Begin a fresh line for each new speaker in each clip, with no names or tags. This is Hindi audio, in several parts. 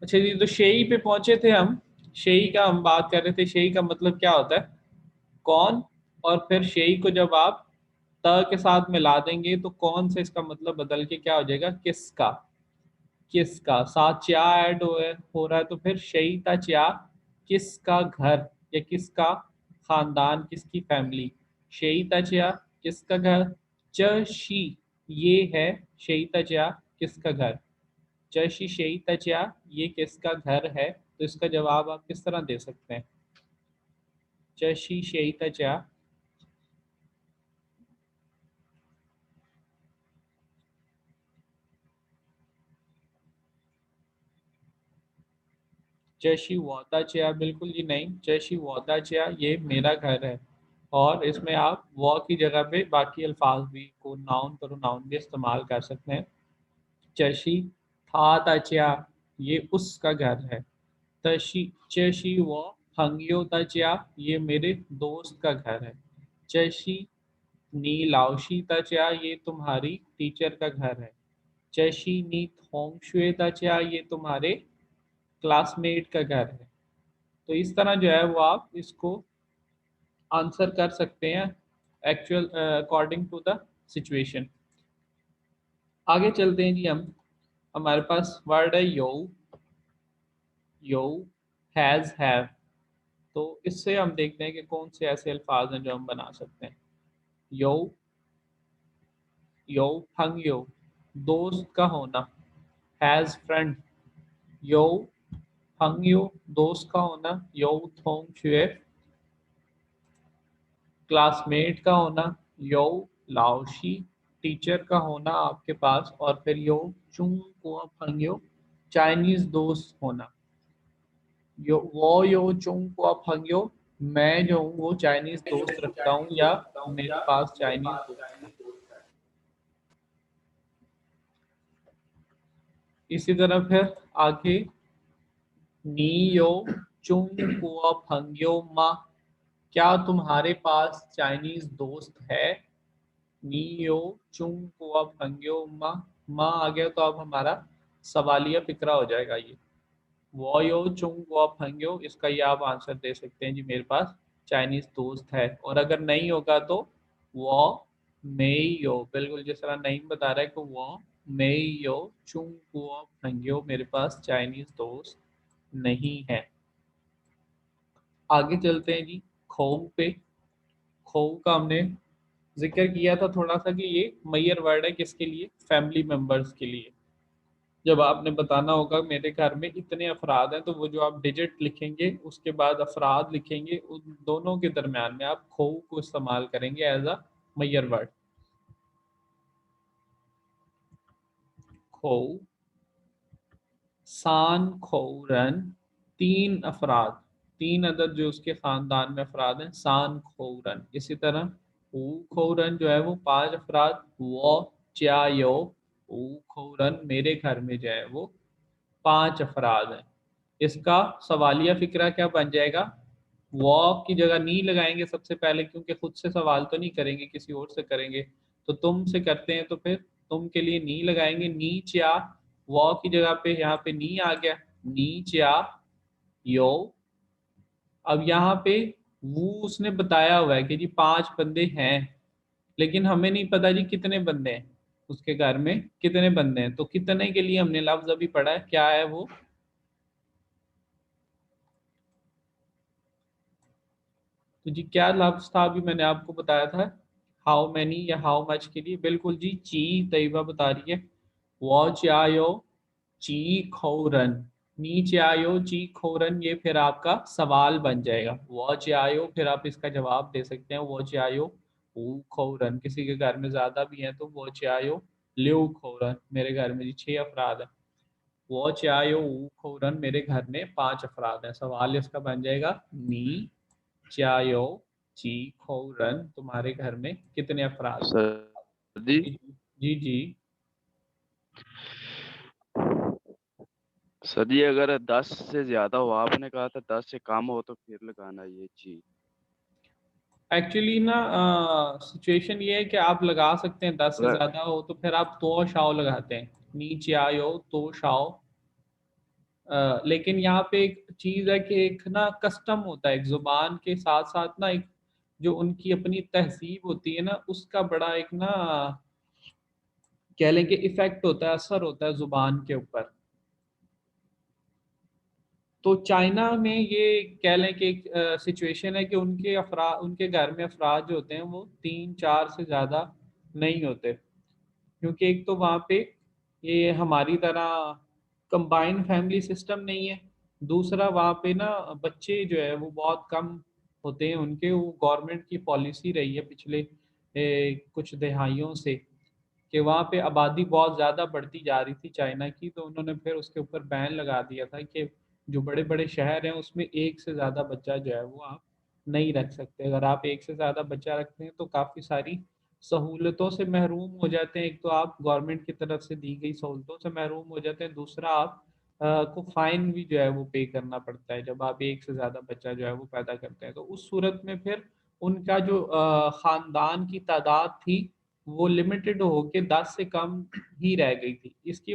अच्छा जी, तो शेई पे पहुंचे थे हम। शेई का हम बात कर रहे थे। शेई का मतलब क्या होता है? कौन। और फिर शेई को जब आप त के साथ मिला देंगे तो कौन से इसका मतलब बदल के क्या हो जाएगा? किसका। किसका साथ च्या ऐड हो रहा है तो फिर शेई ता च्या। किसका घर या किसका खानदान, किसकी फैमिली। शेई ता च्या किसका घर। च शी ये है शेई ता च्या किसका घर। जशी शेई तच्या ये किसका घर है, तो इसका जवाब आप किस तरह दे सकते हैं? जशी शेई तच्या। जशी वॉताच्या, बिल्कुल जी नहीं, जशी वॉताच्या ये मेरा घर है। और इसमें आप वॉ की जगह पे बाकी अल्फाज भी को नाउन प्रोनाउन भी इस्तेमाल कर सकते हैं। जशी था तच्या ये उसका घर है। तशी चशी वो हंग्यो तच्या ये मेरे दोस्त का घर है। चशी नी लाओशी तच्या ये तुम्हारी टीचर का घर है। चशी नी थोंग शुए तच्या ये तुम्हारे क्लासमेट का घर है। तो इस तरह जो है वो आप इसको आंसर कर सकते हैं actual according to the situation. आगे चलते हैं जी हम। हमारे पास वर्ड है यो। यो हैज हैव। तो इससे हम देखते हैं कि कौन से ऐसे अल्फाज हैं जो हम बना सकते हैं। यो यो हंग यो दोस्त का होना। Has friend. यो हंग यो दोस्त का होना। यो थोंग छुए क्लासमेट का होना। यो लाओशी टीचर का होना आपके पास। और फिर यो चुंग कुआ फंग यो चाइनीज दोस्त होना। यो वो यो चुंग कुआ फंग यो मैं जो हूँ वो चाइनीज दोस्त रखता हूँ या मेरे पास चाइनीज दोस्त हैं। इसी तरह फिर आगे नी यो चुंग कुआ फंग यो मा। क्या तुम्हारे पास चाइनीज दोस्त है? नीयो चुंग कुआ फंग्यो मा। मा आ गया तो अब हमारा सवालिया फिक्रा हो जाएगा ये। वॉयो चुंग कुआ फंग्यो, इसका ये आप आंसर दे सकते हैं जी, मेरे पास चाइनीज दोस्त है। और अगर नहीं होगा तो वो मेयो, बिल्कुल जिस तरह नहीं बता रहा है कि वो मेयो चुंग कुआ फंग्यो मेरे पास चाइनीज दोस्त नहीं है। आगे चलते हैं जी खो पे। खो का हमने जिक्र किया था थोड़ा सा कि ये मैयर वर्ड है किसके लिए? फैमिली मेंबर्स के लिए। जब आपने बताना होगा मेरे घर में इतने अफराद हैं, तो वो जो आप डिजिट लिखेंगे उसके बाद अफराद लिखेंगे, उन दोनों के दरम्यान में आप खो को इस्तेमाल करेंगे एज अ मैयर वर्ड। खो सान खोरन तीन अफराद। तीन अदद जो उसके खानदान में अफराद हैं सान खोरन। इसी तरह ऊ खोरन जो है वो पांच अफराद। वो चायो ऊ खोरन मेरे घर में जो है वो पांच अफराद हैं। इसका सवालिया फिक्रा क्या बन जाएगा? वो की जगह नी लगाएंगे सबसे पहले, क्योंकि खुद से सवाल तो नहीं करेंगे, किसी और से करेंगे। तो तुम से करते हैं तो फिर तुम के लिए नी लगाएंगे। नी च्या वो की जगह पे यहाँ पे नी आ गया। नी च्या यो। अब यहाँ पे वो उसने बताया हुआ है कि जी पांच बंदे हैं, लेकिन हमें नहीं पता जी कितने बंदे हैं उसके घर में, कितने बंदे हैं। तो कितने के लिए हमने लफ्ज अभी पढ़ा है, क्या है वो? तो जी क्या लफ्ज था अभी मैंने आपको बताया था? हाउ मैनी या हाउ मच के लिए बिल्कुल जी ची तैयबा बता रही है। वॉच आयो ची खोरन। नीचे आयो ची खोरन ये फिर आपका सवाल बन जाएगा। वॉच आयो फिर आप इसका जवाब दे सकते हैं। वॉच आयो ऊ खोरन, किसी के घर में ज्यादा भी हैं तो वॉच आयो लियो खोरन मेरे घर में जी छह अफराद हैं। वॉच आयो ऊ खोरन मेरे घर में पांच अफराद हैं। सवाल इसका बन जाएगा नी चायो ची खोरन तुम्हारे घर में कितने अफराद हैं?
सर जी।
जी जी जी।
सर जी अगर 10 से ज्यादा हो, आपने कहा था 10 से कम हो तो फिर लगाना ये जी।
एक्चुअली ना सिचुएशन ये है कि आप लगा सकते हैं 10 से
अगर
ज्यादा हो तो फिर आप तो शाओ लगाते हैं। नीचे आयो तो शाओ। लेकिन यहाँ पे एक चीज़ है कि एक ना कस्टम होता है, एक ज़ुबान के साथ साथ ना एक जो उनकी अपनी तहज़ीब होती है ना, उसका बड़ा एक ना कह लें कि इफ़ेक्ट होता है, असर होता है ज़ुबान के ऊपर। तो चाइना में ये कह लें कि एक सिचुएशन है कि उनके घर में अफराद जो होते हैं वो 3-4 से ज़्यादा नहीं होते। क्योंकि एक तो वहाँ पे ये हमारी तरह कंबाइंड फैमिली सिस्टम नहीं है। दूसरा वहाँ पे ना बच्चे जो है वो बहुत कम होते हैं उनके, वो गवर्नमेंट की पॉलिसी रही है पिछले कुछ दिहाइयों से कि वहाँ पे आबादी बहुत ज़्यादा बढ़ती जा रही थी चाइना की, तो उन्होंने फिर उसके ऊपर बैन लगा दिया था कि जो बड़े-बड़े शहर हैं उसमें एक से ज़्यादा बच्चा जो है वो आप नहीं रख सकते। अगर आप एक से ज़्यादा बच्चा रखते हैं तो काफ़ी सारी सहूलतों से महरूम हो जाते हैं। एक तो आप गवर्नमेंट की तरफ से दी गई सहूलतों से महरूम हो जाते हैं, दूसरा आप को फ़ाइन भी जो है वो पे करना पड़ता है जब आप एक से ज़्यादा बच्चा जो है वो पैदा करते हैं। तो उस सूरत में फिर उनका जो ख़ानदान की तादाद थी वो लिमिटेड होके 10 से कम ही रह गई थी। इसकी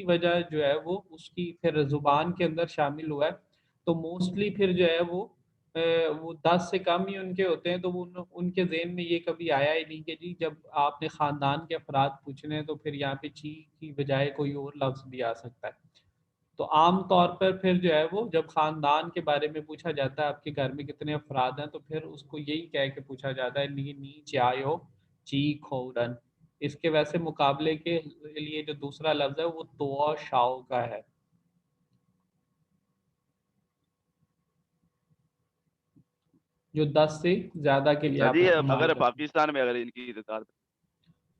वजह जो है वो उसकी फिर ज़ुबान के अंदर शामिल हुआ है। तो मोस्टली फिर जो है वो 10 से कम ही उनके होते हैं, तो वो उनके ज़हन में ये कभी आया ही नहीं कि जी जब आपने ख़ानदान के अफ़राद पूछने हैं तो फिर यहाँ पे ची की बजाय कोई और लफ्ज़ भी आ सकता है। तो आम तौर पर फिर जो है वो जब ख़ानदान के बारे में पूछा जाता है, आपके घर में कितने अफ़राद हैं, तो फिर उसको यही कह के पूछा जाता है नी नी चायो ची खोरन। इसके वैसे मुकाबले के लिए जो दूसरा लफ्ज़ है वो तोअ शाओ का है, जो 10 से ज़्यादा के लिए
अच्छा
आप
जी,
इस्तेमाल
अगर
कर सकते हैं।
पाकिस्तान में अगर इनकी तादाद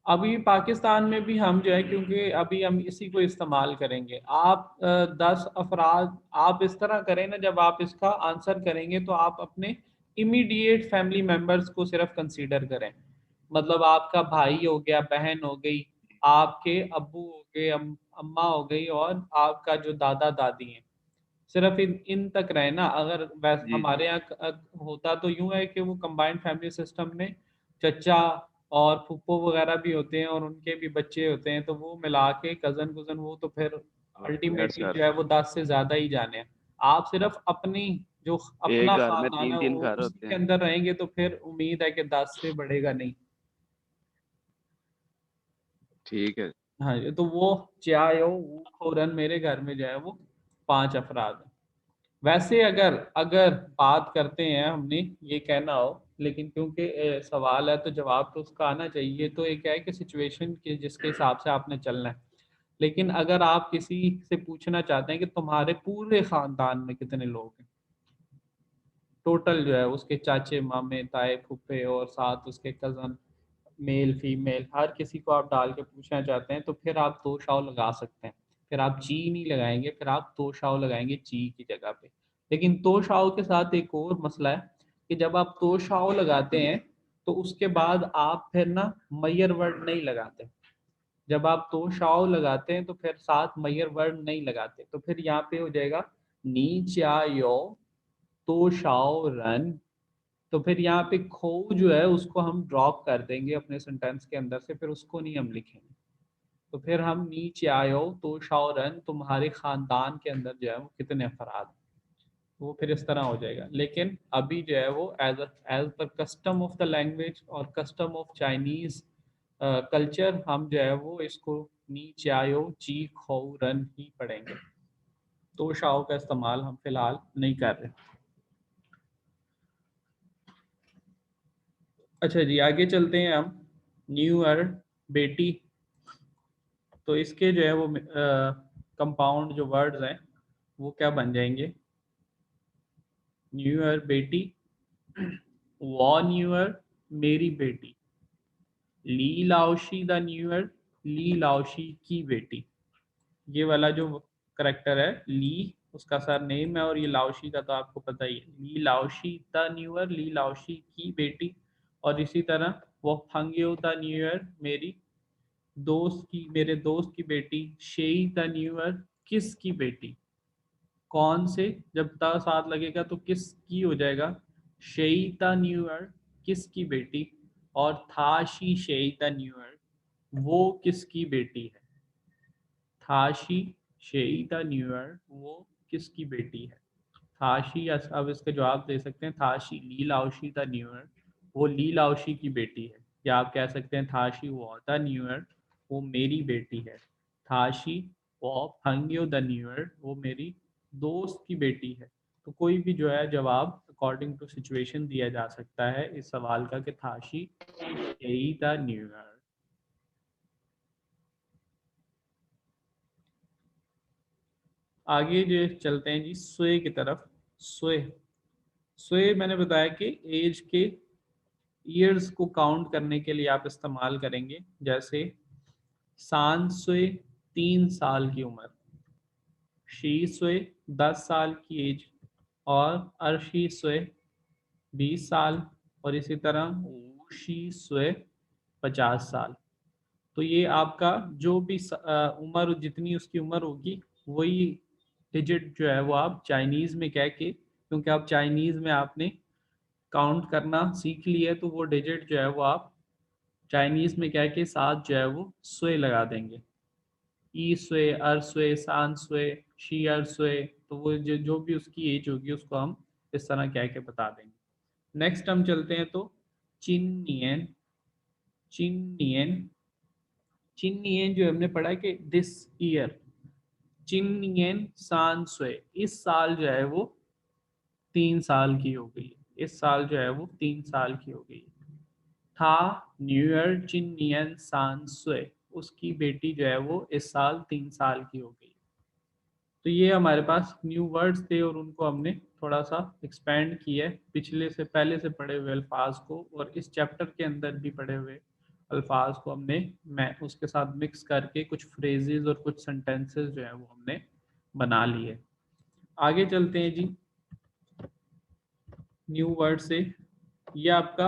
अभी पाकिस्तान में भी हम जो है क्योंकि अभी हम इसी को इस्तेमाल करेंगे। आप 10 अफ़राद आप इस तरह करें ना, जब आप इसका आंसर करेंगे तो आप अपने इमीडिएट फैमिली मेंबर्स को सिर्फ़ कंसीडर करें। मतलब आपका भाई हो गया, बहन हो गई, आपके अब्बू हो गए, अम्मा हो गई और आपका जो दादा-दादी हैं। सिर्फ इन इन तक रहे ना, अगर वैस
जी, जी।
हमारे यहाँ होता तो यूँ है कि वो कंबाइंड फैमिली सिस्टम में चचा और फूफो वगैरह भी होते हैं और उनके भी बच्चे होते हैं, तो वो मिला के कज़न-कुज़न वो तो फिर
यस
अल्टीमेटली
सर।
जो है वो 10 से ज़्यादा ही जाने हैं। आप सिर्फ अपनी जो
एक
अपना
घर में
ख़ानदान है
3-3
वो
घर
उसी
होते
के
हैं।
अंदर रहेंगे तो फिर उम्मीद है कि 10 से बढ़ेगा नहीं।
ठीक है।
हाँ जी, तो वो चायो वो फ़ौरन मेरे घर में जो है वो 5 अफ़राद हैं। वैसे अगर अगर बात करते हैं हमने ये कहना हो, लेकिन क्योंकि सवाल है तो जवाब तो उसका आना चाहिए, तो एक है कि सिचुएशन के जिसके हिसाब से आपने चलना है। लेकिन अगर आप किसी से पूछना चाहते हैं कि तुम्हारे पूरे खानदान में कितने लोग हैं, टोटल जो है उसके चाचे मामे ताए फूफे और साथ उसके कज़न मेल फीमेल हर किसी को आप डाल के पूछना चाहते हैं, तो फिर आप दो शाव लगा सकते हैं। फिर आप ची नहीं लगाएंगे, फिर आप दो शाव लगाएंगे ची की जगह पे। लेकिन दो शाव के साथ एक और मसला है कि जब आप दो शाव लगाते हैं तो उसके बाद आप फिर ना मैयर वर्ड नहीं लगाते। जब आप दो शाव लगाते हैं तो फिर साथ मैयर वर्ड नहीं लगाते, तो फिर यहाँ पे हो जाएगा नी चा यो तो शाओ रन। तो फिर यहाँ पे खो जो है उसको हम ड्रॉप कर देंगे अपने सेंटेंस के अंदर से, फिर उसको नहीं हम लिखेंगे। तो फिर हम नीचे आयो तो शाओरन तुम्हारे खानदान के अंदर जो है वो कितने अफराद हैं। वो फिर इस तरह हो जाएगा। लेकिन अभी जो है वो as per custom of the language और कस्टम ऑफ चाइनीज कल्चर हम जो है वो इसको नीचे आयो ची खो रन ही पढ़ेंगे। तो शाओ का इस्तेमाल हम फिलहाल नहीं कर रहे। अच्छा जी, आगे चलते हैं हम। न्यू ईयर बेटी, तो इसके जो है वो कंपाउंड जो वर्ड्स हैं वो क्या बन जाएंगे। न्यू ईयर बेटी, वॉ न्यू ईयर मेरी बेटी, ली लाओशी द न्यू ईयर ली लाओशी की बेटी। ये वाला जो करेक्टर है ली, उसका सर नेम है, और ये लाओशी का तो आपको पता ही है, ली लाओशी द न्यू ईयर ली लाओशी की बेटी। और इसी तरह वो फंगियो द न्यू ईयर मेरे दोस्त की बेटी, शेई द न्यू ईयर किस की बेटी। कौन से, जब ता साथ लगेगा तो किस की हो जाएगा, शेईता न्यू ईयर किस की बेटी। और था शी शेईता न्यू ईयर वो किसकी बेटी है। था शी शेई द न्यूअर वो किसकी बेटी है। थाशी, अब इसका जवाब दे सकते हैं थाशी ली लाओशी द न्यूअर वो ली लाओशी की बेटी है। या आप कह सकते हैं थाशी वो द न्यूअर वो मेरी बेटी है। थाशी वो हंग्यो द न्यूअर वो मेरी दोस्त की बेटी है। तो कोई भी जो है जवाब अकॉर्डिंग टू सिचुएशन दिया जा सकता है इस सवाल का कि थाशी यही द न्यूअर। आगे जो चलते हैं जी स्वे की तरफ। स्वे, स्वे मैंने बताया कि एज के ईयर्स को काउंट करने के लिए आप इस्तेमाल करेंगे। जैसे सान स्वे 3 साल की उम्र, शी स्वे 10 साल की एज, और अर्शी स्वे 20 साल, और इसी तरह शी स्वे 50 साल। तो ये आपका जो भी उम्र जितनी उसकी उम्र होगी वही डिजिट जो है वो आप चाइनीज़ में कह के, क्योंकि आप चाइनीज़ में आपने काउंट करना सीख लिया है, तो वो डिजिट जो है वो आप चाइनीज़ में कह के साथ जो है वो स्वे लगा देंगे। ई स्वे, अर स्वे, सान स्वे, शी अर स्वे। तो वो जो भी उसकी एज होगी उसको हम इस तरह कह के बता देंगे। नेक्स्ट हम चलते हैं तो चिन्नियन। चिन्नियन, चिन्नियन जो हमने पढ़ा है कि दिस ईयर, चिन्नियन सान स्वे, इस साल जो है वो 3 साल की हो गई। इस साल जो है वो 3 साल की हो गई। था न्यू ईयर चिन्नियन सान स्वे, उसकी बेटी जो है वो इस साल 3 साल की हो गई। तो ये हमारे पास न्यू वर्ड्स थे और उनको हमने थोड़ा सा एक्सपेंड किया है पिछले से पहले से पढ़े हुए अल्फाज को, और इस चैप्टर के अंदर भी पढ़े हुए अल्फाज को हमने मैं उसके साथ मिक्स करके कुछ फ्रेजेस और कुछ सेंटेंसेस जो है वो हमने बना लिए। आगे चलते हैं जी न्यू वर्ड से। ये आपका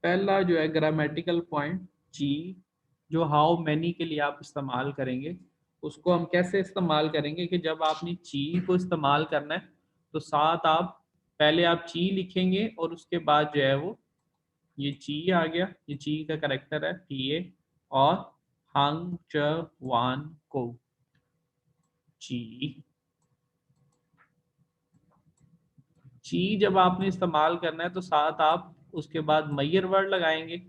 पहला जो है ग्रामेटिकल पॉइंट ची, जो हाउ मैनी के लिए आप इस्तेमाल करेंगे। उसको हम कैसे इस्तेमाल करेंगे कि जब आपने ची को इस्तेमाल करना है तो साथ आप पहले आप ची लिखेंगे और उसके बाद जो है वो ये ची आ गया, ये ची का करेक्टर है टी ए, और हंग च वान को, ची। ची जब आपने इस्तेमाल करना है तो साथ आप उसके बाद मैयर वर्ड लगाएंगे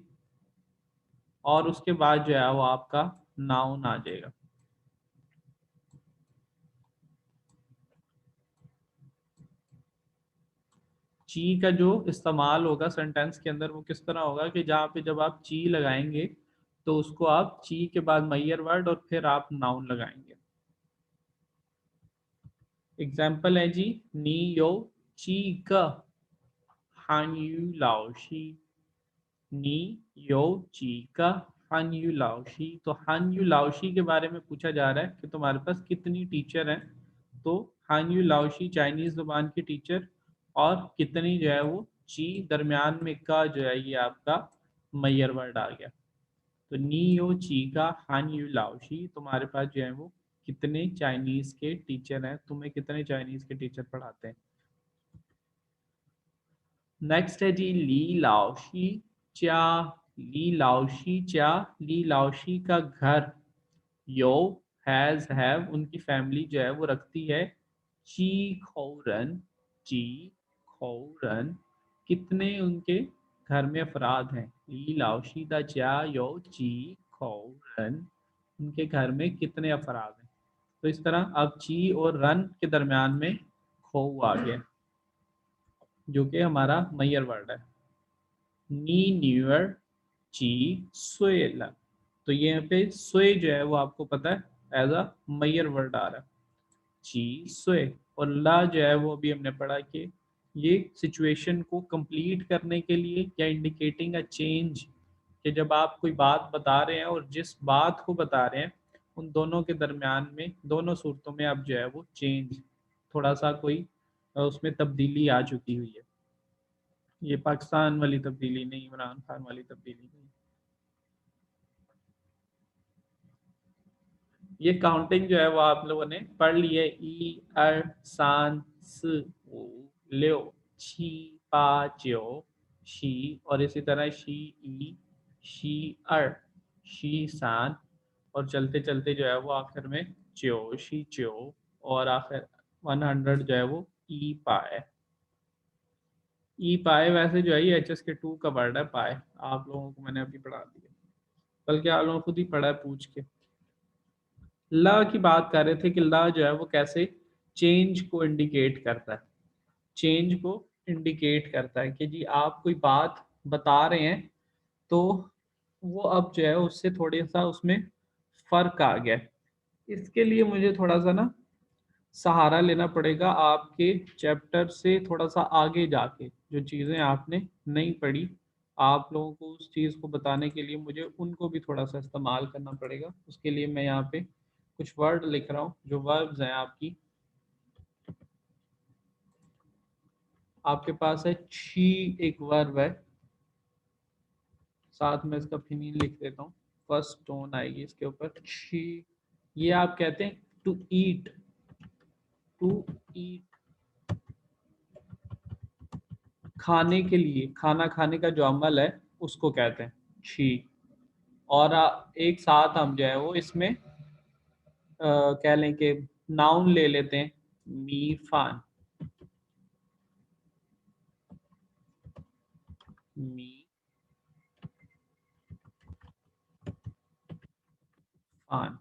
और उसके बाद जो है वो आपका नाउन आ जाएगा। ची का जो इस्तेमाल होगा सेंटेंस के अंदर वो किस तरह होगा कि जहाँ पे जब आप ची लगाएंगे तो उसको आप ची के बाद मैयर वर्ड और फिर आप नाउन लगाएंगे। एग्जाम्पल है जी नी यो ची का हान यू लाओशी, नी यो ची का हान यू लाओशी। तो हान यू लाओशी के बारे में पूछा जा रहा है कि तुम्हारे पास कितनी टीचर हैं। तो हान यू लाओशी चाइनीज जुबान की टीचर, और कितनी जो है वो ची दरमियान में का जो है ये आपका मैयर वर्ड आ गया। तो नी यो ची का हान यू लाओशी, तुम्हारे पास जो है वो कितने चाइनीज के टीचर हैं, तुम्हें कितने चाइनीज के टीचर पढ़ाते हैं। नेक्स्ट है जी ली लाओशी चा। ली लाओशी चा, ली लाओशी का घर यो हैज हैव उनकी फैमिली जो है वो रखती है ची खौरन, ची खौरन, कितने उनके घर में अफराद हैं। ली लाओशी दा चा यो ची खौरन, उनके घर में कितने अफराद हैं। तो इस तरह अब ची और रन के दरमियान में खो आ गया जो कि हमारा मैयर वर्ड है। नी न्यूअर ची स्वेल, तो ये यहाँ पे स्वे जो है वो आपको पता है एज अ मैयर वर्ड आ रहा है ची स्वे। और ला जो है वो अभी हमने पढ़ा कि ये सिचुएशन को कंप्लीट करने के लिए या इंडिकेटिंग अ चेंज, कि जब आप कोई बात बता रहे हैं और जिस बात को बता रहे हैं उन दोनों के दरमियान में दोनों सूरतों में अब जो है वो चेंज, थोड़ा सा कोई उसमें तब्दीली आ चुकी हुई है। ये पाकिस्तान वाली तब्दीली नहीं, इमरान खान वाली तब्दीली नहीं। ये काउंटिंग जो है वो आप लोगों ने पढ़ ली है। ई अर सान स उ ल्यो छी पा ज्यो शी, और इसी तरह शी ई शी अर शी सान और चलते चलते जो है वो आखिर में च्यो शी च्यो, और आखिर 100 जो है वो ई पाए। ई पाए वैसे जो है ये HSK 2 का वर्ड है, पाए आप लोगों को मैंने अभी पढ़ा दिया, बल्कि आप लोगों को खुद ही पढ़ा है पूछ के। ल की बात कर रहे थे कि ल जो है वो कैसे चेंज को इंडिकेट करता है, चेंज को इंडिकेट करता है कि जी आप कोई बात बता रहे हैं तो वो अब जो है उससे थोड़ा सा उसमें फर्क आ गया है। इसके लिए मुझे थोड़ा सा ना सहारा लेना पड़ेगा आपके चैप्टर से थोड़ा सा आगे जाके, जो चीज़ें आपने नहीं पढ़ी आप लोगों को उस चीज़ को बताने के लिए मुझे उनको भी थोड़ा सा इस्तेमाल करना पड़ेगा। उसके लिए मैं यहाँ पे कुछ वर्ड लिख रहा हूँ जो वर्ब्स हैं आपकी, आपके पास है छी एक वर्ब है, साथ में इसका फिनिन लिख देता हूँ, फर्स्ट टोन आएगी इसके ऊपर छी। ये आप कहते हैं टू ईट, टू ईट खाने के लिए, खाना खाने का जो अमल है उसको कहते हैं छी। और एक साथ हम जो है वो इसमें कह लें कि नाउन ले लेते हैं, मी फान, मी फान,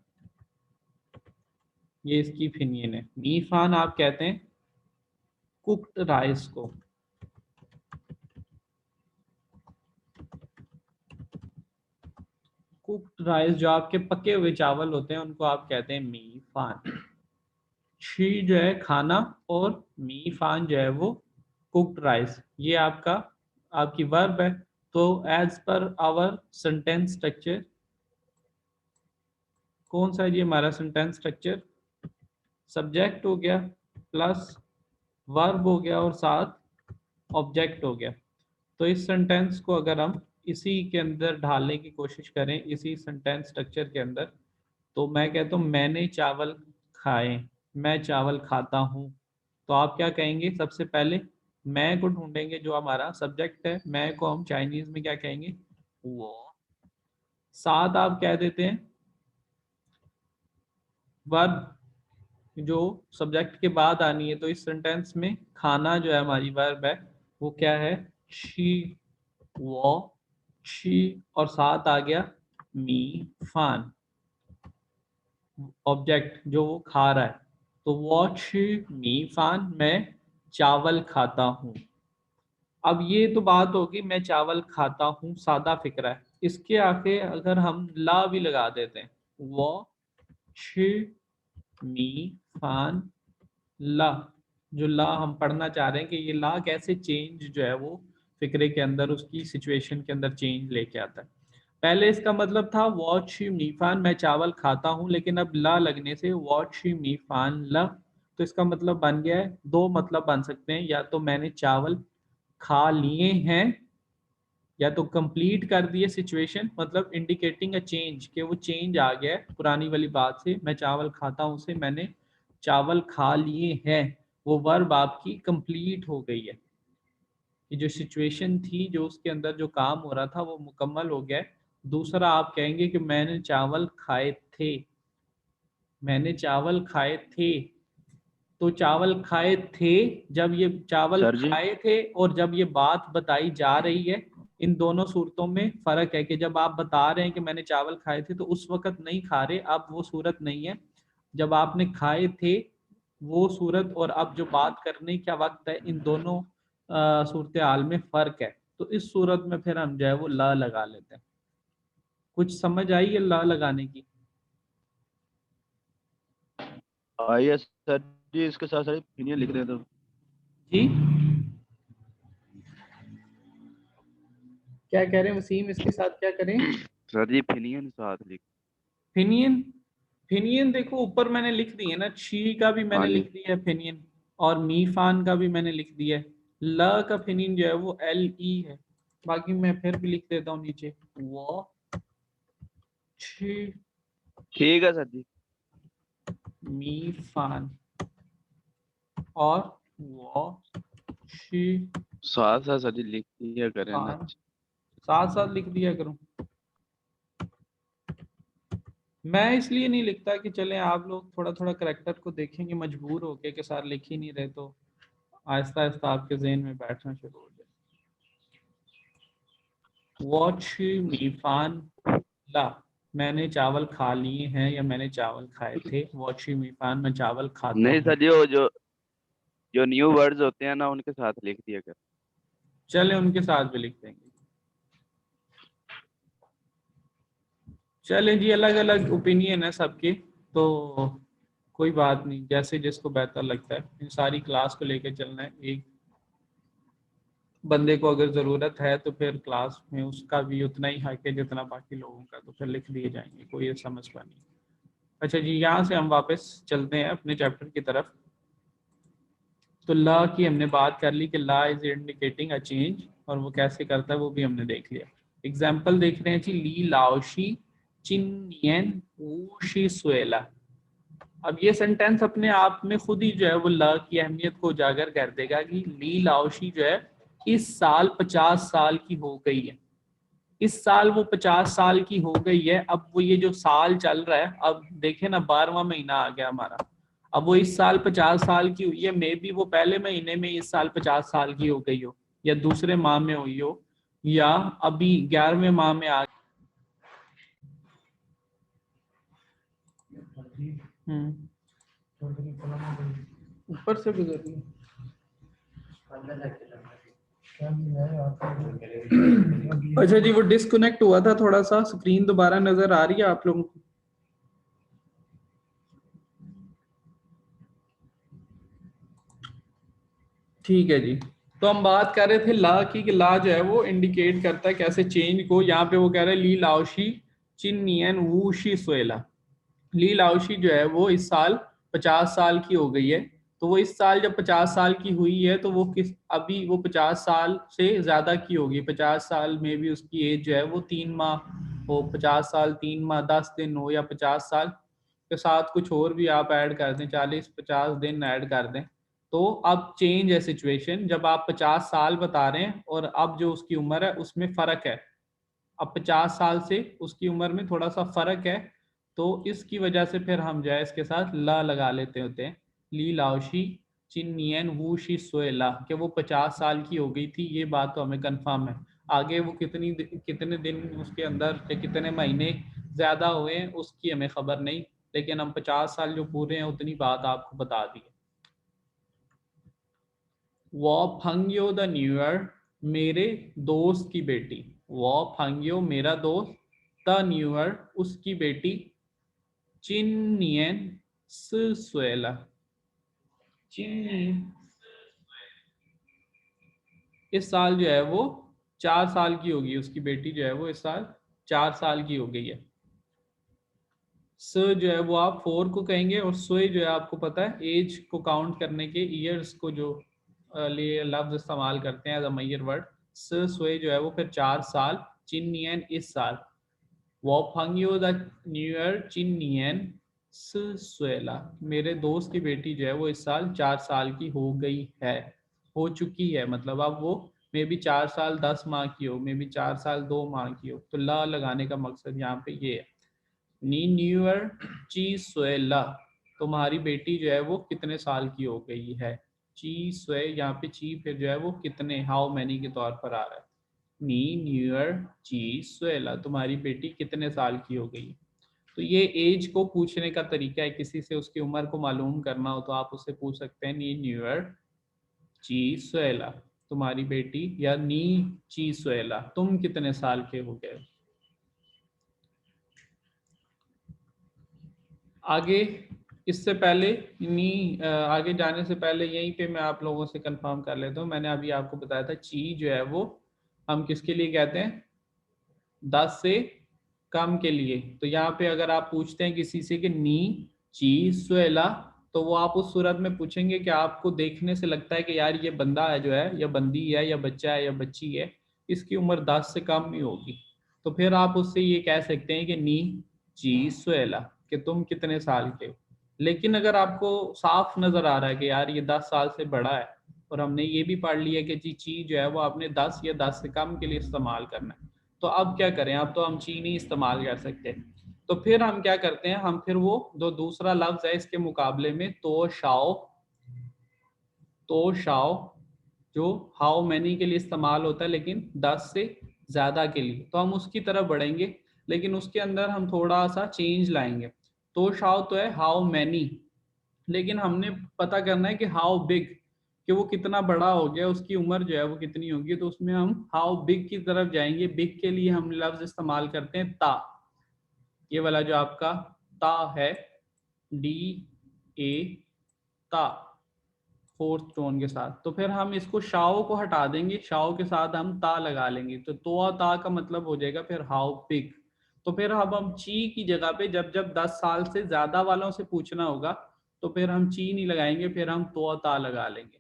ये इसकी फिनियन है। मी फान आप कहते हैं कुक्ड राइस को, कुक्ड राइस जो आपके पके हुए चावल होते हैं उनको आप कहते हैं मी फान। शी जो है खाना, और मी फान जो है वो कुक्ड राइस, ये आपका आपकी वर्ब है। तो as per hour sentence structure, कौन सा है ये हमारा सेंटेंस स्ट्रक्चर, सब्जेक्ट हो गया प्लस वर्ब हो गया और साथ ऑब्जेक्ट हो गया। तो इस सेंटेंस को अगर हम इसी के अंदर ढालने की कोशिश करें, इसी सेंटेंस स्ट्रक्चर के अंदर, तो मैं कहता हूँ मैंने चावल खाए, मैं चावल खाता हूँ। तो आप क्या कहेंगे, सबसे पहले मैं को ढूंढेंगे जो हमारा सब्जेक्ट है, मैं को हम चाइनीज में क्या कहेंगे, वो। साथ आप कह देते हैं वर्ब जो सब्जेक्ट के बाद आनी है, तो इस सेंटेंस में खाना जो है हमारी वर्ब है वो क्या है, शी वो शी, और साथ आ गया मी फान, ऑब्जेक्ट जो वो खा रहा है। तो वॉच मी फान, मैं चावल खाता हूँ। अब ये तो बात होगी मैं चावल खाता हूँ, सादा फिक्रा है। इसके आगे अगर हम ला भी लगा देते हैं, वो शी मी फान ला, जो ला हम पढ़ना चाह रहे हैं कि ये ला कैसे चेंज जो है वो फिक्रे के अंदर उसकी सिचुएशन के अंदर चेंज लेके आता है। पहले इसका मतलब था वॉच मीफान, मैं चावल खाता हूँ, लेकिन अब ला लगने से वॉच मीफान ला, तो इसका मतलब बन गया है, दो मतलब बन सकते हैं, या तो मैंने चावल खा लिए हैं, या तो कंप्लीट कर दिए सिचुएशन, मतलब इंडिकेटिंग अ चेंज, कि वो चेंज आ गया है पुरानी वाली बात से, मैं चावल खाता हूँ से मैंने चावल खा लिए हैं, वो वर्ब आपकी कंप्लीट हो गई है, कि जो सिचुएशन थी, जो उसके अंदर जो काम हो रहा था वो मुकम्मल हो गया है। दूसरा आप कहेंगे कि मैंने चावल खाए थे, मैंने चावल खाए थे। तो चावल खाए थे, जब ये चावल
सर जी।
खाए थे और जब ये बात बताई जा रही है, इन दोनों सूरतों में फर्क है, कि जब आप बता रहे हैं कि मैंने चावल खाए थे तो उस वक्त नहीं खा रहे, अब वो सूरत नहीं है। जब आपने खाए थे वो सूरत, और अब जो बात करने का वक्त है, इन दोनों सूरत हाल में फर्क है। तो इस सूरत में फिर हम जो है वो ला लगा लेते हैं। कुछ समझ आई है ला लगाने की?
आइए सर जी, इसके साथ साथ opinion लिख दें तो।
जी क्या कह रहे हैं वसीम, इसके साथ क्या करें?
सर जी opinion साथ लिख।
फिनियन, फिनियन देखो ऊपर मैंने लिख दी है ना, शी का भी
हाँ
मैंने
जी।
लिख दिया है फिनियन, और मीफान का भी मैंने लिख दिया है। ल का फिनियन जो है वो LE है। बाकी मैं फिर भी लिख देता हूँ नीचे, वो शी
ठीक है सर जी।
मीफान, और वो शी
साथ साथ सर जी लिख दिया करें ना।
फान, साथ साथ लिख दिया करूँ। मैं इसलिए नहीं लिखता कि चले आप लोग थोड़ा थोड़ा करेक्टर को देखेंगे मजबूर होके कि सर लिख ही नहीं रहे, तो आहिस्ता आहिस्ता आपके जहन में बैठना शुरू हो जाए। वॉच मीफान ला, मैंने चावल खा लिए हैं या मैंने चावल खाए थे। वॉच मीफान, मैं चावल खाता
नहीं
हूँ।
सर, जो न्यू वर्ड्स होते हैं ना उनके साथ लिख दिया कर।
चले उनके साथ भी लिख देंगे। चले जी, अलग अलग ओपिनियन है सबकी, तो कोई बात नहीं, जैसे जिसको बेहतर लगता है। इन सारी क्लास को लेकर चलना है। एक बंदे को अगर ज़रूरत है तो फिर क्लास में उसका भी उतना ही हक है जितना बाकी लोगों का, तो फिर लिख दिए जाएंगे, कोई ऐसा मसला नहीं। अच्छा जी, यहाँ से हम वापस चलते हैं अपने चैप्टर की तरफ। तो ला की हमने बात कर ली कि ला इज इंडिकेटिंग अ चेंज, और वो कैसे करता है वो भी हमने देख लिया। एग्जाम्पल देख रहे हैं जी, ली लाओशी चिन ऊशी सुएला। अब ये सेंटेंस अपने आप में खुद ही जो है वो ला की अहमियत को उजागर कर देगा कि ली लाओशी जो है इस साल 50 साल की हो गई है। इस साल वो 50 साल की हो गई है। अब वो ये जो साल चल रहा है, अब देखे ना 12वां महीना आ गया हमारा। अब वो इस साल 50 साल की हुई है, मे बी वो पहले महीने में इस साल 50 साल की हो गई हो, या दूसरे माह में हुई हो, या अभी 11वें माह में आ। ऊपर से गुजर रही है। अच्छा जी, वो डिस्कनेक्ट हुआ था थोड़ा सा। स्क्रीन दोबारा नजर आ रही है आप लोगों को? ठीक है जी। तो हम बात कर रहे थे ला की, कि ला जो है वो इंडिकेट करता है कैसे चेंज को। यहाँ पे वो कह रहा है ली लाओशी चिनियन वूशी सोएला। ली लाओशी जो है वो इस साल 50 साल की हो गई है। तो वो इस साल जब 50 साल की हुई है तो वो किस, अभी वो 50 साल से ज्यादा की होगी। 50 साल में भी उसकी एज जो है वो 3 माह हो, 50 साल 3 माह 10 दिन हो, या 50 साल के साथ कुछ और भी आप ऐड कर दें, 40-50 दिन ऐड कर दें। तो अब चेंज है सिचुएशन, जब आप 50 साल बता रहे हैं और अब जो उसकी उम्र है उसमें फर्क है। अब 50 साल से उसकी उम्र में थोड़ा सा फर्क है, तो इसकी वजह से फिर हम जो है इसके साथ ला लगा लेते होते हैं। ली लाओशी चिनियन वू शी सोएला, कि वो 50 साल की हो गई थी, ये बात तो हमें कंफर्म है। आगे वो कितने दिन उसके अंदर या कितने महीने ज्यादा हुए हैं उसकी हमें खबर नहीं, लेकिन हम 50 साल जो पूरे हैं उतनी बात आपको बता दी है। वो फंग्यो द न्यू ईयर, मेरे दोस्त की बेटी। वो फंग्यो मेरा दोस्त, द न्यू ईयर उसकी बेटी, चिनियन सुएला चिनियन इस साल जो है वो 4 साल की होगी। उसकी बेटी जो है वो इस साल 4 साल की हो गई है। स जो है वो आप 4 को कहेंगे, और सोए जो है आपको पता है एज को काउंट करने के ईयर्स को जो लिए लफ्ज इस्तेमाल करते हैं एज अ मैयर वर्ड। स सोए जो है वो फिर 4 साल, चिनियन इस साल। वो फंगियो द न्यू ईयर चिनियन सुएला, मेरे दोस्त की बेटी जो है वो इस साल 4 साल की हो गई है, हो चुकी है। मतलब अब वो मे बी 4 साल 10 माह की हो, मे बी 4 साल 2 माह की हो। तो ला लगाने का मकसद यहाँ पे ये है। नी न्यू ईयर ची सुएला, तुम्हारी बेटी जो है वो कितने साल की हो गई है। ची स्वे, यहाँ पे ची फिर जो है वो कितने, हाउ मैनी के तौर पर आ रहा है। नी न्यू ईयर ची सुएला, तुम्हारी बेटी कितने साल की हो गई। तो ये एज को पूछने का तरीका है। किसी से उसकी उम्र को मालूम करना हो तो आप उससे पूछ सकते हैं नी न्यू ईयर ची सुएला, तुम्हारी बेटी, या नी ची सुएला, तुम कितने साल के हो गए। आगे इससे पहले आगे जाने से पहले यहीं पे मैं आप लोगों से कंफर्म कर लेता हूँ। मैंने अभी आपको बताया था ची जो है वो हम किसके लिए कहते हैं, 10 से कम के लिए। तो यहाँ पे अगर आप पूछते हैं किसी से कि नी ची सुएला, तो वो आप उस सूरत में पूछेंगे कि आपको देखने से लगता है कि यार ये बंदा है जो है, या बंदी है, या बच्चा है, या बच्ची है, इसकी उम्र 10 से कम ही होगी। तो फिर आप उससे ये कह सकते हैं कि नी ची सुएला, कि तुम कितने साल के हो। लेकिन अगर आपको साफ नजर आ रहा है कि यार ये 10 साल से बड़ा है, और हमने ये भी पढ़ लिया कि जी ची जो है वो आपने 10 या 10 से कम के लिए इस्तेमाल करना है, तो अब क्या करें। अब तो हम ची नहीं इस्तेमाल कर सकते। तो फिर हम क्या करते हैं, हम फिर वो जो दूसरा लफ्ज है इसके मुकाबले में तो शाओ जो हाउ मैनी के लिए इस्तेमाल होता है लेकिन 10 से ज़्यादा के लिए, तो हम उसकी तरफ बढ़ेंगे, लेकिन उसके अंदर हम थोड़ा सा चेंज लाएंगे। तो शाओ तो है हाउ मैनी, लेकिन हमने पता करना है कि हाउ बिग, कि वो कितना बड़ा हो गया, उसकी उम्र जो है वो कितनी होगी, तो उसमें हम हाउ बिग की तरफ जाएंगे। बिग के लिए हम लफ्ज इस्तेमाल करते हैं ता, ये वाला जो आपका ता है, डी ए ता, फोर्थ टोन के साथ। तो फिर हम इसको शाओ को हटा देंगे, शाओ के साथ हम ता लगा लेंगे, तो आ ता का मतलब हो जाएगा फिर हाउ बिग। तो फिर अब हम ची की जगह पे जब जब 10 साल से ज्यादा वालों से पूछना होगा तो फिर हम ची नहीं लगाएंगे, फिर हम तो ता लगा लेंगे।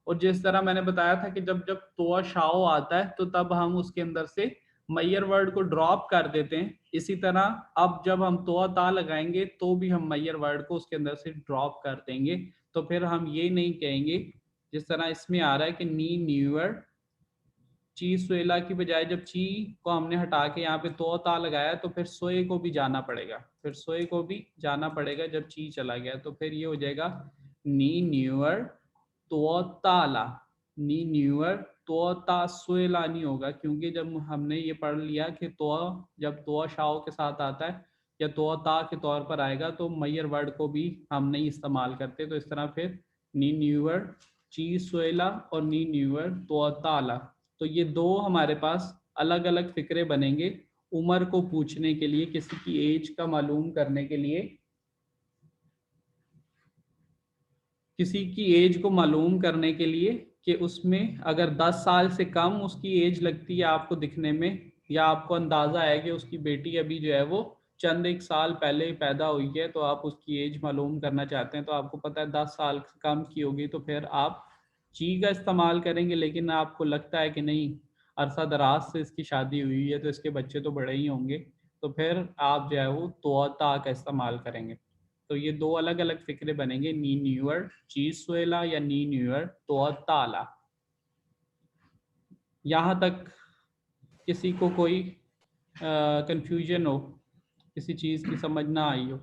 और जिस तरह मैंने बताया था कि जब जब तो शाओ आता है तो तब हम उसके अंदर से मैयर वर्ड को ड्रॉप कर देते हैं, इसी तरह अब जब हम तो ता लगाएंगे तो भी हम मैयर वर्ड को उसके अंदर से ड्रॉप कर देंगे। तो फिर हम ये नहीं कहेंगे जिस तरह इसमें आ रहा है कि नी न्यूअर ची सोएला की बजाय जब ची को हमने हटा के यहाँ पे तो ता लगाया तो फिर सोए को भी जाना पड़ेगा, फिर सोए को भी जाना पड़ेगा जब ची चला गया, तो फिर ये हो जाएगा नी न्यूअर तो ताला, नी न्यूअर तो ता सोएला नहीं होगा, क्योंकि जब हमने ये पढ़ लिया कि तो जब तो शाओ के साथ आता है या तो ता के तौर पर आएगा तो मैयर वर्ड को भी हम नहीं इस्तेमाल करते। तो इस तरह फिर नी न्यूअर ची सोएला और नी न्यूअर तो ताला, तो ये दो हमारे पास अलग अलग फिक्रे बनेंगे उम्र को पूछने के लिए, किसी की एज का मालूम करने के लिए, किसी की एज को मालूम करने के लिए कि उसमें अगर 10 साल से कम उसकी एज लगती है आपको दिखने में, या आपको अंदाजा है कि उसकी बेटी अभी जो है वो चंद एक साल पहले ही पैदा हुई है, तो आप उसकी एज मालूम करना चाहते हैं, तो आपको पता है 10 साल से कम की होगी, तो फिर आप ची का इस्तेमाल करेंगे। लेकिन आपको लगता है कि नहीं, अरसा दराज से इसकी शादी हुई है तो इसके बच्चे तो बड़े ही होंगे, तो फिर आप जो है वो तोता का इस्तेमाल करेंगे। तो ये दो अलग अलग फिक्रे बनेंगे, नी न्यूअर चीसुएला या नी न्यूअर तो ताला। यहाँ तक किसी को कोई कंफ्यूजन हो, किसी चीज़ की समझ ना आई हो?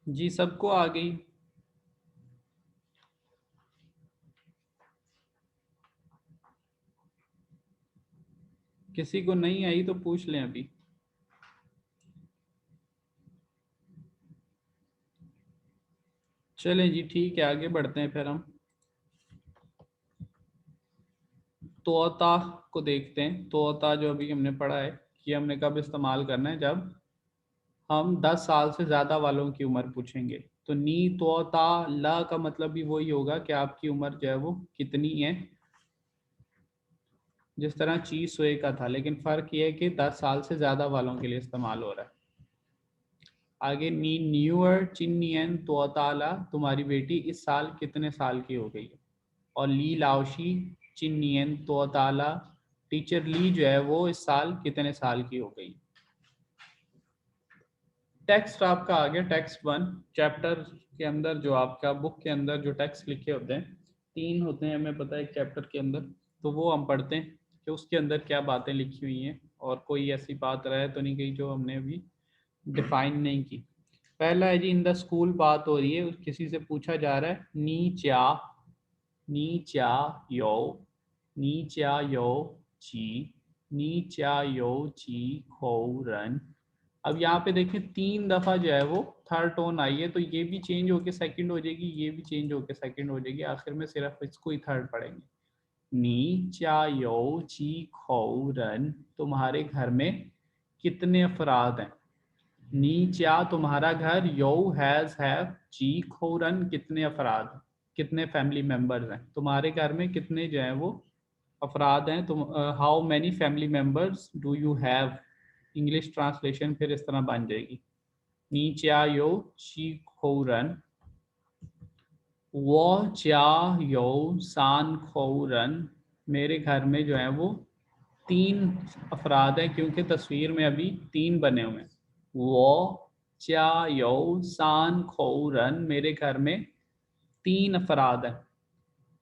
जी सबको आ गई? किसी को नहीं आई तो पूछ लें अभी। चलें जी, ठीक है, आगे बढ़ते हैं फिर हम तोता को देखते हैं। तोता जो अभी हमने पढ़ा है कि हमने कब इस्तेमाल करना है, जब हम 10 साल से ज़्यादा वालों की उम्र पूछेंगे। तो नी तोता ला का मतलब भी वही होगा कि आपकी उम्र जो है वो कितनी है, जिस तरह चीज सोए का था, लेकिन फ़र्क ये है कि 10 साल से ज़्यादा वालों के लिए इस्तेमाल हो रहा है। आगे नी न्यूअर चिन्नियन तोताला, तुम्हारी बेटी इस साल कितने साल की हो गई है। और ली लाओशी चिन्नियन तोताला, टीचर ली जो है वो इस साल कितने साल की हो गई। टेक्स्ट आपका आ गया, टेक्स्ट 1 चैप्टर के अंदर, जो आपका बुक के अंदर जो टेक्स्ट लिखे होते हैं 3 होते हैं, हमें पता है एक चैप्टर के अंदर, तो वो हम पढ़ते हैं कि उसके अंदर क्या बातें लिखी हुई हैं और कोई ऐसी बात रहे तो नहीं गई जो हमने अभी डिफाइन नहीं की। पहला है जी, इन द स्कूल बात हो रही है, किसी से पूछा जा रहा है नी चा यो नी चा यो ची नी चा यो ची खो रन। अब यहाँ पे देखें 3 दफा जो है वो थर्ड टोन आई है, तो ये भी चेंज होके सेकंड हो जाएगी, ये भी चेंज होके सेकंड हो जाएगी, आखिर में सिर्फ इसको ही थर्ड पढ़ेंगे। नी चा यो ची खो रन, तुम्हारे घर में कितने अफराद हैं। नी चा तुम्हारा घर, यो हैज हैव, ची खोरन कितने अफराद, कितने फैमिली मेंबर्स हैं, तुम्हारे घर में कितने जो है वो अफराद हैं। तुम how many family members do you have, English translation फिर इस तरह बन जाएगी, नी चा यो ची खोरन वो चा यो सान खोरन, मेरे घर में जो है वो 3 अफराद हैं, क्योंकि तस्वीर में अभी 3 बने हुए हैं। वो चा यो सान खोरन, मेरे घर में 3 अफराद हैं।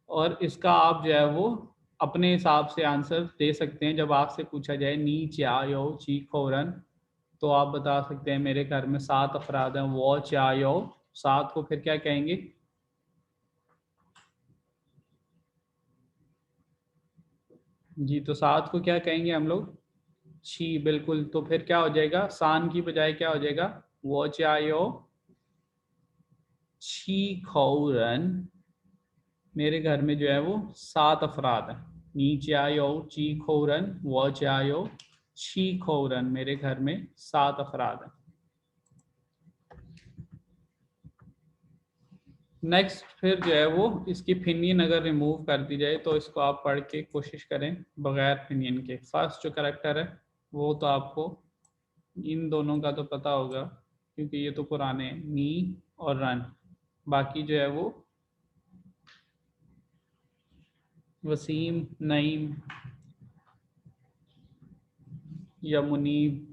और इसका आप जो है वो अपने हिसाब से आंसर दे सकते हैं। जब आपसे पूछा जाए नी च्या यो ची खोरन, तो आप बता सकते हैं मेरे घर में 7 अफराद हैं। वो च्या यो, 7 को फिर क्या कहेंगे? जी, तो 7 को क्या कहेंगे हम लोग? छी, बिल्कुल। तो फिर क्या हो जाएगा? सान की बजाय क्या हो जाएगा? वो च्या यो छी खोरन, मेरे घर में जो है वो 7 अफराद हैं। नी च्या यो ची खोरन, वो च्या यो छी खोरन, मेरे घर में 7 अफराद हैं। नेक्स्ट फिर जो है वो इसकी फिनियन अगर रिमूव कर दी जाए तो इसको आप पढ़ के कोशिश करें बगैर फिनियन के। फर्स्ट जो करेक्टर है वो तो आपको इन दोनों का तो पता होगा क्योंकि ये तो पुराने हैं, नी और रन। बाकी जो है वो वसीम, नईम या मुनीब।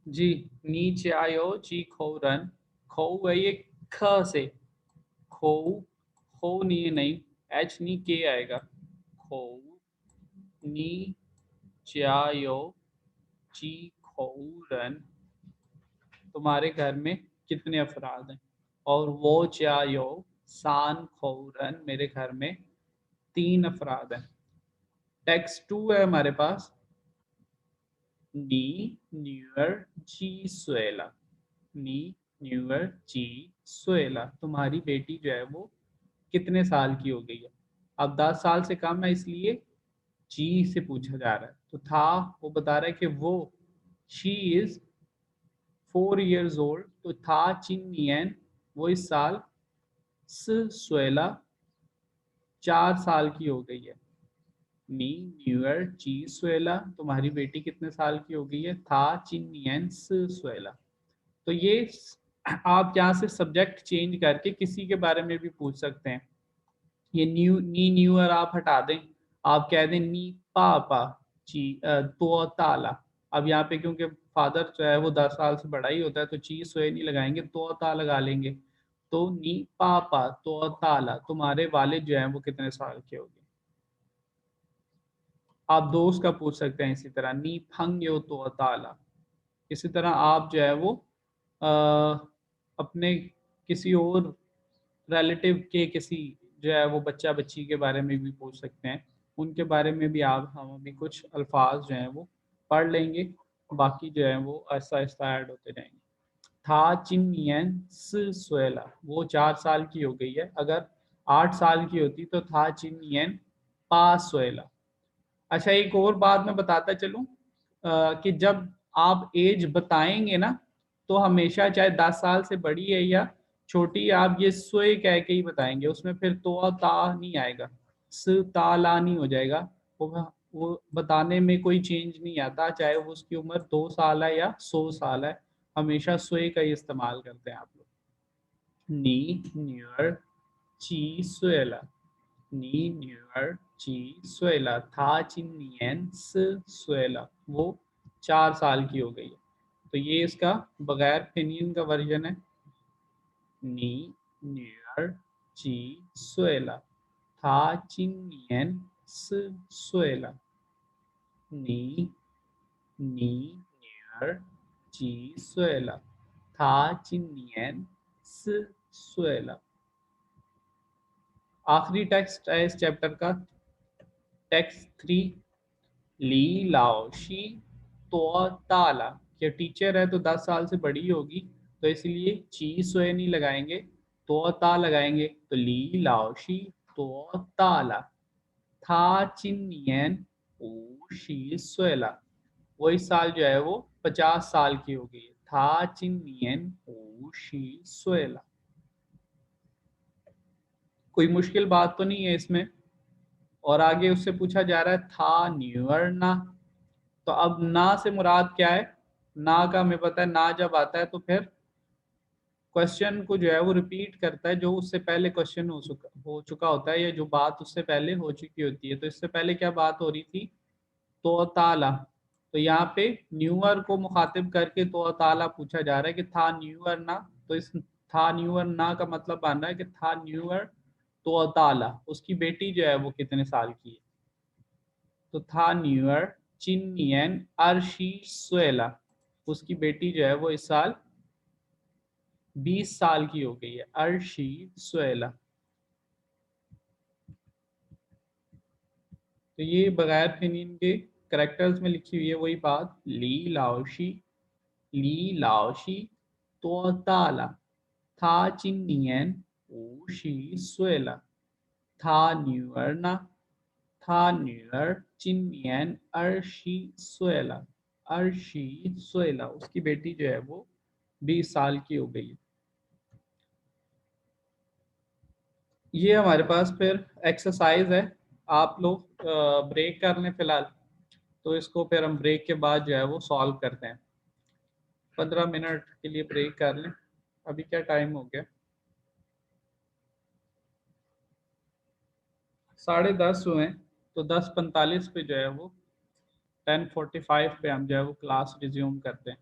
जी, नीचे आयो ची खोरन, खो है ये ख से, खो, खो नहीं है, नहीं एच नहीं के आएगा। खो नी चायो ची खोरन, तुम्हारे घर में कितने अफराद हैं? और वो चायो सान खोरन, मेरे घर में 3 अफराद हैं। टेक्स्ट 2 है हमारे पास। नी न्यूअर जी सुएला, नी न्यूअर जी सुएला, तुम्हारी बेटी जो है वो कितने साल की हो गई है? अब 10 साल से कम है इसलिए जी से पूछा जा रहा है। तो था, वो बता रहा है कि वो शी इज 4 years old, तो था चिन्नियन, वो इस साल सुएला 4 साल की हो गई है। नी न्यूअर ची सुएला, तुम्हारी बेटी कितने साल की हो गई है? था चिन्नियन सुएला। तो ये आप यहाँ से सब्जेक्ट चेंज करके किसी के बारे में भी पूछ सकते हैं। ये नी न्यूअर आप हटा दें, आप कह दें नी पापा ची तो ताला। अब यहाँ पे क्योंकि फादर जो है वो 10 साल से बड़ा ही होता है तो ची सोए नहीं लगाएंगे, तो ता लगा लेंगे। तो नी पापा तो ताला, तुम्हारे वालिद जो है वो कितने साल के होंगे? आप दोस्त का पूछ सकते हैं इसी तरह, नी फंग यो तो ताला। इसी तरह आप जो है वो अ, अपने किसी और रिलेटिव के किसी जो है वो बच्चा बच्ची के बारे में भी पूछ सकते हैं। उनके बारे में भी आप हम अभी कुछ अल्फाज जो हैं वो पढ़ लेंगे, बाकी जो है वो आहिस्ता आहिस्ता ऐड होते जाएंगे। था चिन्नियन सुएला, वो 4 साल की हो गई है। अगर 8 साल की होती तो था चिन्नियन पा सुएला। अच्छा, एक और बात मैं बताता चलूं कि जब आप एज बताएंगे ना तो हमेशा चाहे 10 साल से बड़ी है या छोटी, आप ये सोए कह के ही बताएंगे। उसमें फिर तो ता नहीं आएगा, स ता ला नहीं हो जाएगा। वो बताने में कोई चेंज नहीं आता, चाहे वो उसकी उम्र 2 साल है या 100 साल है। हमेशा सोए का ही इस्तेमाल करते हैं आप लोग। नी न्यूअर ची सुएला, नी न्यूअर ची सुएला, था चिन्नियन सुएला, वो 4 साल की हो गई है। तो ये इसका बगैर फिनियन का वर्जन है। नी न्यूअर ची सुएला, था चिन्नियन सुएला, नी नी न्यूअर ची सुएला, था चिन्नियन सुएला। आखिरी टेक्स्ट है इस चैप्टर का, टेक्स्ट 3। ली लाओ शी तो ताला, ये टीचर है तो 10 साल से बड़ी होगी तो इसलिए ची सोए नहीं लगाएंगे, तो ता लगाएंगे। तो ली लाओ शी तो ताला, था चिन्नियन ओ शी सोएला, वो इस साल जो है वो 50 साल की हो गई है। था चिन्नियन ओ शी सोएला। कोई मुश्किल बात तो नहीं है इसमें? और आगे उससे पूछा जा रहा है था न्यूअर ना। तो अब ना से मुराद क्या है? ना का हमें पता है, ना जब आता है तो फिर क्वेश्चन को जो है वो रिपीट करता है, जो उससे पहले क्वेश्चन हो चुका होता है, या जो बात उससे पहले हो चुकी होती है। तो इससे पहले क्या बात हो रही थी? तो ताला। तो यहाँ पे न्यूअर को मुखातिब करके तो ताला पूछा जा रहा है कि था न्यूअर ना। तो इस था न्यूअर ना का मतलब बन रहा है कि था न्यूअर तो ताला, उसकी बेटी जो है वो कितने साल की है? तो था न्यूअर चिन्नियन अर्शी सुएला, उसकी बेटी जो है वो इस साल 20 साल की हो गई है। अर्शी सुएला। तो ये बगैर फिनिन के करेक्टर्स में लिखी हुई है वही बात। ली लाओशी तो ताला था चिन्नियन ऊशी सुएला था न्यूअर था न्यूअर चिन्नियन अर्शी सुएला। अर्शी सुएला, उसकी बेटी जो है वो 20 साल की हो गई है। ये हमारे पास फिर एक्सरसाइज है। आप लोग ब्रेक कर लें फिलहाल, तो इसको फिर हम ब्रेक के बाद जो है वो सॉल्व करते हैं। 15 मिनट के लिए ब्रेक कर लें। अभी क्या टाइम हो गया? 10:30 हुए हैं। तो 10:45 पे जो है वो 10:45 पे हम जो है वो क्लास रिज्यूम करते हैं।